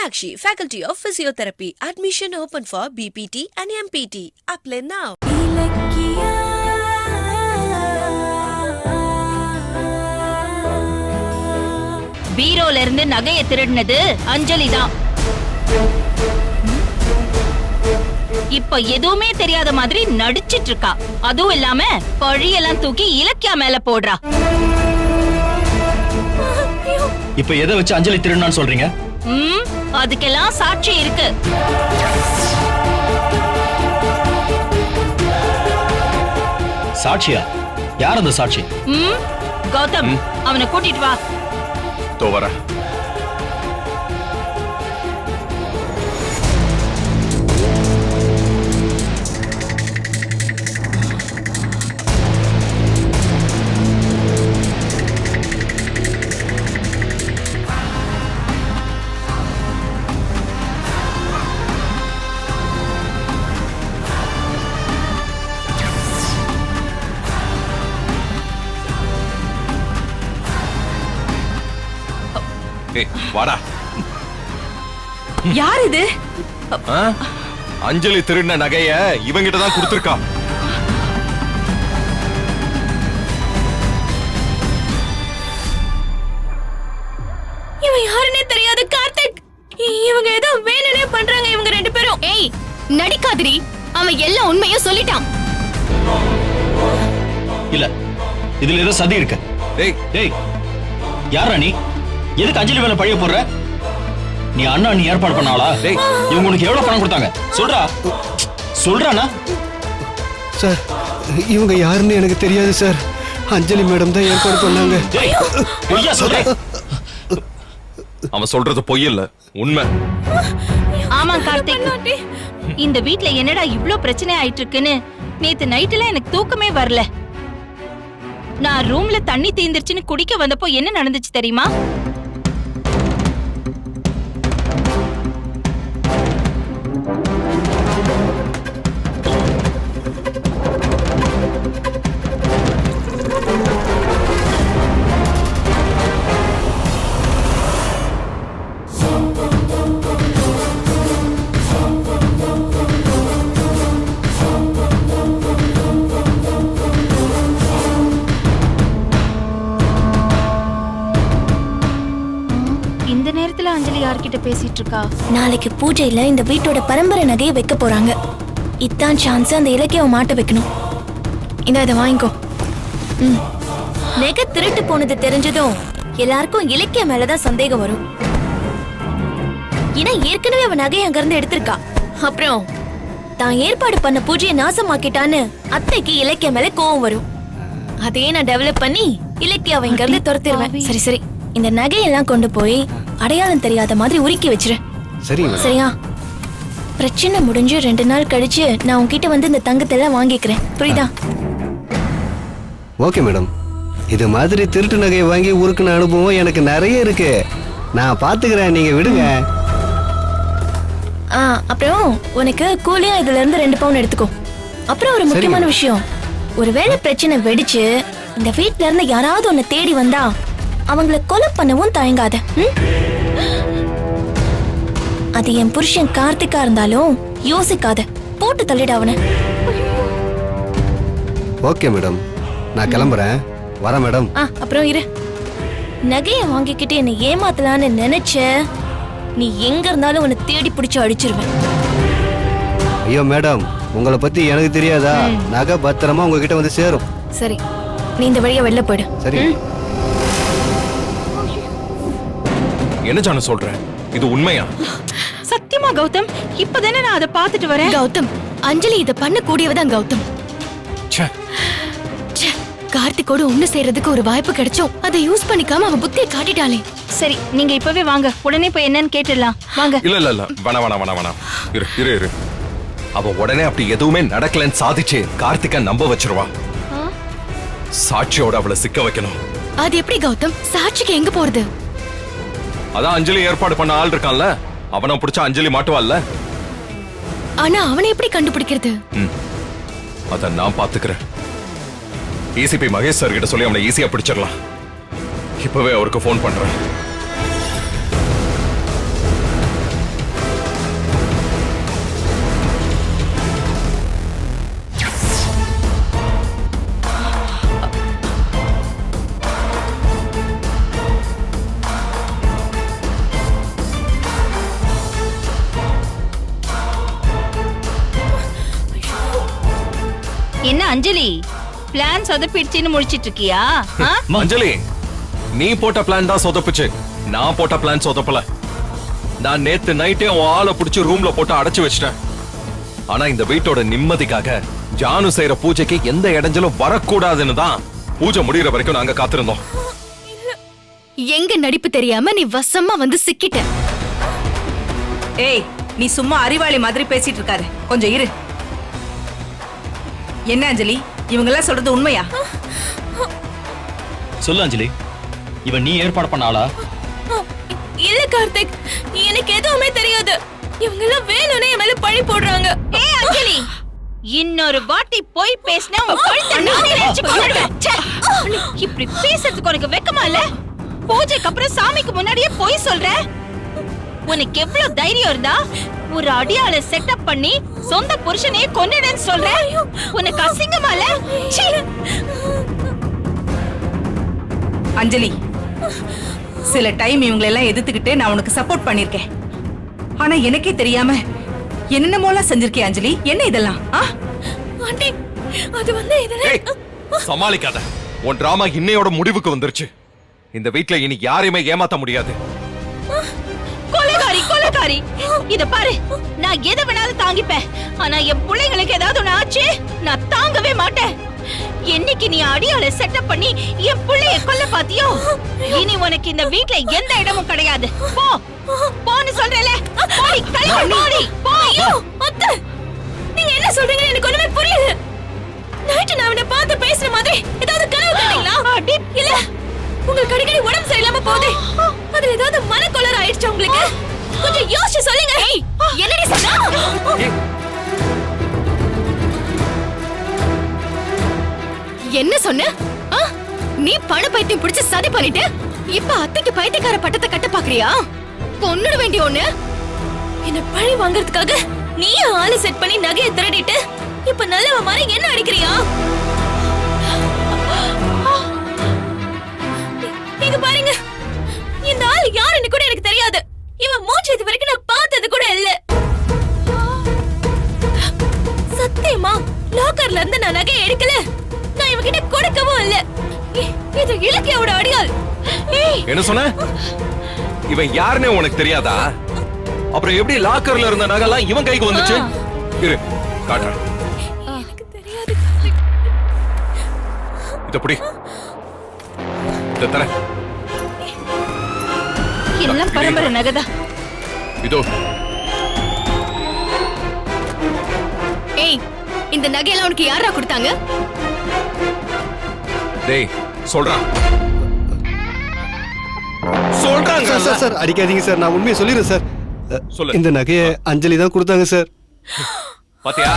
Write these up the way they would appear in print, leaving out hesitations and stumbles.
Meenakshi, Faculty of Physiotherapy. Admission open for BPT and MPT. Apply now. பீரோல இருந்து நகைய திருடினது அஞ்சலி தான். இப்ப எதுவுமே தெரியாத மாதிரி நடிச்சிட்டு இருக்கா. அதுவும் இல்லாம பழியெல்லாம் தூக்கி இலக்கியா மேல போடுறா. இப்ப எதை வச்சு அஞ்சலி திருடுனான்னு சொல்றீங்க? அதுக்கெல்லாம் சாட்சி இருக்கு. சாட்சியா? யார் அந்த சாட்சி? கௌதம், அவனை கூட்டிட்டு வா. தோவரா வாடா. யார் இது? அஞ்சலி திருடின நகைய இவங்கிட்ட தான் கொடுத்திருக்கா. இவன் யாருன்னே தெரியாது கார்த்திக். இவங்க ஏதோ வேணுனே பண்றாங்க இவங்க ரெண்டு பேரும். ஏய் நடிக்காதடி, அவன் எல்லா உண்மையும் சொல்லிட்டான். இல்ல, இதுல ஏதோ சதி இருக்கு. டேய் டேய், யாரா நீ? எதுக்கு அஞ்சலி மேல பழிய போடுற? நீ அண்ணா நீ ஏற்பாடு பண்ணாளா? இவங்க உனக்கு எவ்வளவு பணம் கொடுத்தாங்க? சொல்றா சொல்றானா? சார், இவங்க யாருன்னு எனக்கு தெரியாது சார். அஞ்சலி மேடம் தான் ஏற்பாடு பண்ணாங்க. பொய்யா சொல்ற? அவன் சொல்றது பொய் இல்ல, உண்மை. ஆமா கார்த்திக், இந்த வீட்ல என்னடா இவ்ளோ பிரச்சனை ஆயிட்டு இருக்குன்னு நேத்து நைட்ல எனக்கு தூக்கமே வரல. நான் ரூம்ல தண்ணி தீந்துருச்சுன்னு குடிக்க வந்தப்போ என்ன நடந்துச்சு தெரியுமா? இந்த நேரத்துல அஞ்சலி யார்கிட்ட பேசிட்டு இருக்கா? நாளைக்கு பூஜையில இந்த வீட்டோட பரம்பரை நகையை வைக்க போறாங்க. இதான் சான்ஸ் அந்த இலக்கியாவை மாட்ட வைக்கணும். இதை வாங்கிக்கோ. நகை திருட்டு போனது தெரிஞ்சதும் எல்லாருக்கும் இலக்கிய மேலதான் சந்தேகம் வரும். ஏன்னா ஏற்கனவே அவன் நகையை அங்க இருந்து எடுத்திருக்கா. அப்புறம் தான் ஏற்பாடு பண்ண பூஜையை நாசமாக்கிட்டான்னு அத்தைக்கு இலக்கிய மேல கோவம் வரும். அதையே நான் டெவலப் பண்ணி இலக்கியாவை இங்க இருந்து துரத்திடுவேன். சரி சரி, இந்த நகையெல்லாம் கொண்டு போய் அடையாளம் தெரியாத மாதிரி உருக்கி வச்சிரு. சரியா? பிரச்சனை முடிஞ்சு 2 நாள் கழிச்சு நான் உன்கிட்ட வந்து இந்த தங்கத்தை எல்லாம் வாங்கிக்கிறேன். புரியுதா? Okay madam. இது மாதிரி திருட்டு நகையை வாங்கி உருக்குன அனுபவம் எனக்கு நிறைய இருக்கு. நான் பாத்துக்கிறேன், நீங்க விடுங்க. அப்புறம் உனக்கு கூலியா இதுல இருந்து 2 பவுன் எடுத்துக்கோ. அப்புறம் ஒரு முக்கியமான விஷயம், ஒருவேளை பிரச்சனை வெடிச்சு இந்த வீட்ல இருந்து யாராவது உன்னை தேடி வந்தா அவங்கள கொலை பண்ணவும் தயங்காத. அது என் புருஷன் கார்த்திகா இருந்தாலும் யோசிக்காத, போட்டு தள்ளிட அவனை. ஓகே மேடம், நான் கிளம்புறேன். வரேன் மேடம். அப்புறம் இரு, நகைய வாங்கிக்கிட்டு என்னை ஏமாத்தலான்னு நினைச்ச நீ எங்க இருந்தாலும் உன்னை தேடி பிடிச்சு அடிச்சிருவேன். ஐயோ மேடம், உங்களை பத்தி எனக்கு தெரியாதா? நகை பத்திரமா உங்ககிட்ட வந்து சேரும். சரி, நீ இந்த வழியா வெளில போயிடு. சரி. என்ன ஜானு சொல்ற? இது உண்மையா? சத்தியமா கௌதம், இப்பதானே நான் அதை பார்த்துட்டு வரேன். கௌதம், அஞ்சலி இத பண்ண கூடியவதான் கௌதம். கார்த்திகோட ஒண்ணு சேர்றதுக்கு ஒரு வாய்ப்பு கிடைச்சோம், அதை யூஸ் பண்ணிக்காம அவ புத்தியை காட்டிட்டாளே. சரி, நீங்க இப்பவே வாங்க, உடனே போய் என்னன்னு கேட்டுடலாம். வாங்க. இல்ல இல்ல இல்ல, வேணாம். இரு. அவ உடனே அப்படி எதுவுமே நடக்கலன்னு சாதிச்சு கார்த்திகா நம்ப வச்சிருவா. சாட்சியோட அவளை சிக்க வைக்கணும். அது எப்படி கௌதம்? சாட்சிக்கு எங்க போறது? அதான் அஞ்சலி ஏற்பாடு பண்ண ஆள் இருக்கான்ல, அவனை பிடிச்சா அஞ்சலி மாட்டுவாள்ல. ஆனா அவனை எப்படி கண்டுபிடிக்கிறது? அத நான் பாத்துக்கிறேன். ECP மகேஷ் சார் கிட்ட சொல்லி அவனை ஈஸியா பிடிச்சிடலாம். இப்பவே அவருக்கு போன் பண்றேன். அஞ்சலி பிளான் சொதப்பிடுச்சின்னு முடிச்சிட்டு இருக்கியா ஆ? அஞ்சலி நீ போட்ட பிளான் தான் சொதப்புச்சு, நான் போட்ட பிளான் சொதப்பல. நான் நேத்து நைட்டே உன் ஆளை புடிச்சு ரூம்ல போட்டு அடைச்சு வச்சிட்டேன். ஆனா இந்த வீட்டோட நிம்மதிக்காக ஜானு செய்யற பூஜைக்கு எந்த இடைஞ்சலும் வரக்கூடாதுன்னு தான் பூஜை முடியற வரைக்கும் நாங்க காத்திருந்தோம். எங்க நடிப்பு தெரியாம நீ வசமா வந்து சிக்கிட்ட. ஏய், நீ சும்மா அறிவாளி மாதிரி பேசிட்டு இருக்காரு, கொஞ்சம் இரு. என்ன அஞ்சலி, இவங்க எல்லாம் சொல்றது உண்மையா? சொல்லு அஞ்சலி, இவன் நீ ஏற்பாடு பண்ண ஆளா? இல்ல கார்த்திக், எனக்கு எதுவுமே தெரியாது. இவங்க எல்லாம் வேணும்னே என் மேல பழி போடுறாங்க. ஏய் அஞ்சலி, இன்னொரு வாட்டி போய் பேசினா உன் கழுத்தை நானே நெரிச்சு கொன்னுடுவேன். ச்சே, இப்படி பேசுறதுக்கு உனக்கு வெக்கமா இல்ல? பூஜைக்கு அப்புறம் சாமிக்கு முன்னாடியே போய் சொல்ற? உனக்கு எவ்வளவு தைரியம் இருந்தா ஒரு அடியாள செட்டப் பண்ணி சொந்த புருஷனையே கொன்னுடுன்னு சொல்ற? உனக்கு அசிங்கமா இல்ல? ச்சீ. அஞ்சலி, சில டைம் இவங்களை எல்லாம் எதிர்த்துக்கிட்டு நான் உனக்கு சப்போர்ட் பண்ணிருக்கேன். ஆனா எனக்கே தெரியாம என்னென்னமோலாம் செஞ்சிருக்கேன் அஞ்சலி. என்ன இதெல்லாம்? ஆண்டி, அது வந்து ஏய், சமாளிக்காத. உன் டிராமா இன்னையோட முடிவுக்கு வந்துருச்சு. இந்த வீட்ல இனி யாரையுமே ஏமாத்த முடியாது. கொலைகாரி கொலைகாரி, இத பாரு, நான் எதை வேணாலும் தாங்கிப்பேன். ஆனா என் பிள்ளைங்களுக்கு ஏதாவது ஒண்ணு ஆச்சு நான் தாங்கவே மாட்டேன். என்னைக்கு நீ அடியாள செட்டப் பண்ணி என் பிள்ளைய கொல்ல பாத்தியோ, இனி உனக்கு இந்த வீட்ல எந்த இடமும் கிடையாது. போ போன்னு சொல்றேல, போடி கல்யாணம் போடி போ. ஐயோ அத்தை, நீங்க என்ன சொல்றீங்க எனக்கு ஒண்ணுமே புரியல. நைட்டு நான் அவனை பார்த்து பேசுற மாதிரி ஏதாவது கனவு கண்டீங்களா? இல்ல உங்களுக்கு அடிக்கடி உடம்பு சரியில்லாம போகுது, அதுல ஏதாவது மனக்கொளர் ஆயிடுச்சு உங்களுக்கு? கொஞ்சம் யோசிச்சு சொல்லுங்க. என்னடி சொன்னா? என்ன சொன்ன? நீ பண பைத்தியம் பிடிச்சு சதி பண்ணிட்டு இப்ப அத்தைக்கு பைத்தியக்கார பட்டத்தை கட்ட பாக்குறியா? கொன்னுட வேண்டிய ஒண்ணு. என்ன பழி வாங்குறதுக்காக நீ ஆளு செட் பண்ணி நகையை திருடிட்டு இப்ப நல்லவ மாதிரி என்ன அடிக்கிறியா? நீங்க பாருங்க, இந்த ஆள் யாருன்னு கூட எனக்கு தெரியாது. இவன் மூச்சு இது வரைக்கும் நான் பார்த்தது கூட இல்ல. சத்தியமா லாக்கர்ல இருந்து நான் நகை எடுக்கல, நான் இவகிட்ட கொடுக்கவும் இல்ல. இது இலக்கியோட அடியாள். என்ன சொன்ன? இவன் யாருன்னு உனக்கு தெரியாதா? அப்புறம் எப்படி லாக்கர்ல இருந்த நகைலாம் இவன் கைக்கு வந்துச்சு? இரு காட்டுறேன். எனக்கு தெரியாது. இத புடி, இத தர. எல்லாம் பரம்பரை நகைதான். இதோ. ஏய், இந்த நகையெல்லாம் உனக்கு யாரா கொடுத்தாங்க? டேய் சொல்றான். சொல்றாங்க. சார் சார் சார் அடிக்காதீங்க சார், நான் உண்மையை சொல்லிடுறேன் சார். சொல்லு. இந்த நகையை அஞ்சலி தான் கொடுத்தாங்க சார். பாத்தியா?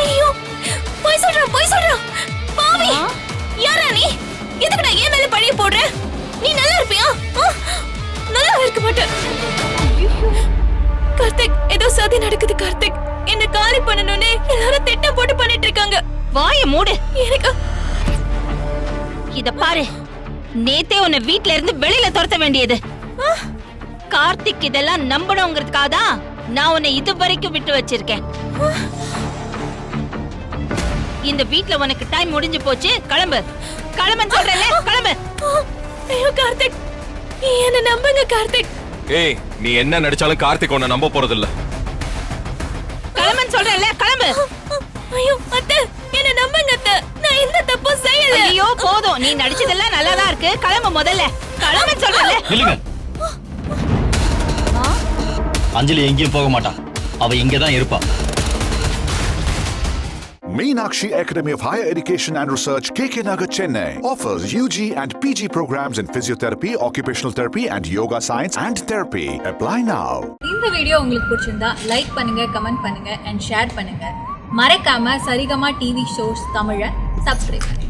ஐயோ, போய் சொல்றான். பாவி, யாரா நீ? எதுக்கு நான் ஏன் மேல பழிய போடுற? நீ நல்லா இருப்பியா? நல்லா இருக்க மாட்டே. கார்த்திக், ஏதோ சதி நடக்குது கார்த்திக். என்ன காலி பண்ணணும்னு எல்லாரும் திட்டம் போட்டு பண்ணிட்டு இருக்காங்க. வாய மூடு. எனக்கு இத பாரு, நேத்தே உன்னை வீட்ல இருந்து வெளியில துரத்த வேண்டியது. கார்த்திக் இதெல்லாம் நம்பணுங்கிறதுக்காக தான் நான் உன்னை இது வரைக்கும் விட்டு வச்சிருக்கேன். இந்த வீட்ல உனக்கு டைம் முடிஞ்சு போச்சு, கிளம்பு. கிளம்புன்னு சொல்றேன்ல, கிளம்பு. ஐயோ கார்த்திக், என்ன நம்புங்க கார்த்திக். ஏய், நீ என்ன நடிச்சாலும் கார்த்திக் உன்னை நம்ப போறது இல்ல. கிளம்புன்னு சொல்றேன்ல, கிளம்பு. ஐயோ அத்தை, என்ன நம்புங்க அத்தை, நான் எந்த தப்பும் செய்யல. ஐயோ போதும், நீ நடிச்சதெல்லாம் நல்லாதான் இருக்கு, கிளம்பு முதல்ல. கிளம்புன்னு சொல்றேன்ல. இல்லைங்க, அஞ்சலி எங்கேயும் போக மாட்டான், அவ இங்கே தான் இருப்பா. Meenakshi Academy of Higher Education and Research, KK Nagar, Chennai offers UG and PG programs in physiotherapy, occupational therapy and yoga science and therapy. Apply now. இந்த வீடியோ உங்களுக்கு பிடிச்சிருந்தா லைக் பண்ணுங்க, கமெண்ட் பண்ணுங்க and ஷேர் பண்ணுங்க. மறக்காம Saregama TV shows தமிழை subscribe பண்ணுங்க.